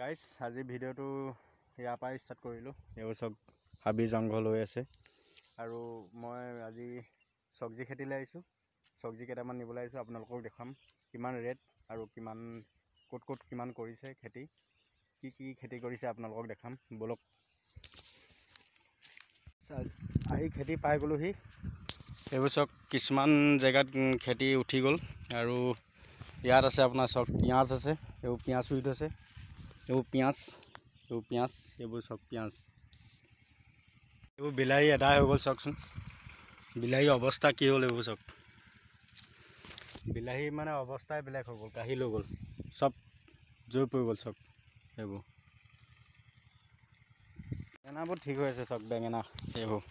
Guys আজি ভিডিঅ'টো ইয়াৰ পৰাই ষ্টাৰ্ট কৰিলোঁ। এইবোৰ চব হাবি জংঘল হৈ আছে আৰু মই আজি চব্জি খেতিলৈ আহিছোঁ। চব্জি কেইটামান নিবলৈ আহিছোঁ, আপোনালোকক দেখাম কিমান ৰেট আৰু কিমান ক'ত কিমান কৰিছে খেতি, কি খেতি কৰিছে আপোনালোকক দেখাম। বলক আহি খেতি পাই গ'লোহি। এইবোৰ চব কিছুমান জেগাত খেতি উঠি গ'ল আৰু ইয়াত আছে আপোনাৰ চব পিঁয়াজ আছে, এইবোৰ পিঁয়াজ ৰুই থৈছে, এইবোৰ পিঁয়াজ, এইবোৰ চব পিঁয়াজ, এইবোৰ বিলাহী এদাই হৈ গ'ল। চাওকচোন বিলাহী অৱস্থা কি হ'ল, এইবোৰ চব বিলাহী মানে অৱস্থাই বেলেগ হৈ গ'ল, কাঢ়ি লৈ গ'ল, চব জৈ পৰি গ'ল চব। এইবোৰ বেঙেনাবোৰ ঠিক হৈ আছে, চব বেঙেনা এইবোৰ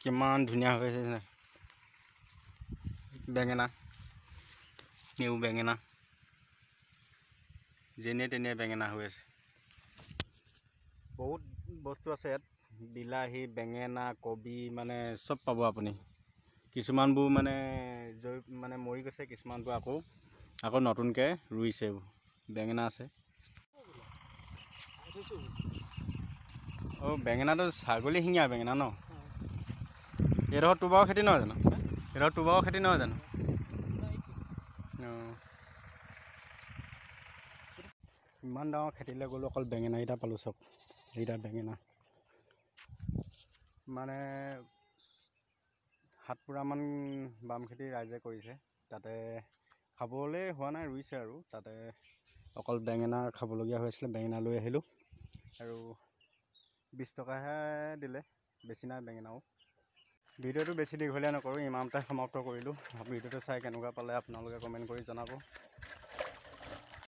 কিমান ধুনীয়া হৈ আছে বেঙেনা, এইবোৰ বেঙেনা যেনে তেনে বেঙেনা হৈ আছে। বহুত বস্তু আছে ইয়াত, বিলাহী, বেঙেনা, কবি, মানে চব পাব আপুনি। কিছুমানবোৰ মানে মৰি গৈছে, কিছুমানবোৰ আকৌ নতুনকৈ ৰুইছে। এইবোৰ বেঙেনা আছে। অঁ, বেঙেনাটো ছাগলী শিঙীয়া বেঙেনা ন? এইডোখৰত তোবাও খেতি নহয় জানো? এইডোখৰত তোবাও খেতি নহয় জানো? অঁ, ইমান ডাঙৰ খেতিলৈ গ'লোঁ, অকল বেঙেনাকেইটা পালোঁ। চব এইকেইটা বেঙেনা মানে 7 পুৰামান বাম খেতি ৰাইজে কৰিছে, তাতে খাবলৈ হোৱা নাই, ৰুইছে আৰু তাতে অকল বেঙেনা খাবলগীয়া হৈ আছিলে। বেঙেনা লৈ আহিলোঁ আৰু 20 টকাহে দিলে, বেছি নাই বেঙেনাও। ভিডিঅ'টো বেছি দীঘলীয়া নকৰোঁ, ইমানতে সমাপ্ত কৰিলোঁ। ভিডিঅ'টো চাই কেনেকুৱা পালে আপোনালোকে কমেণ্ট কৰি জনাব।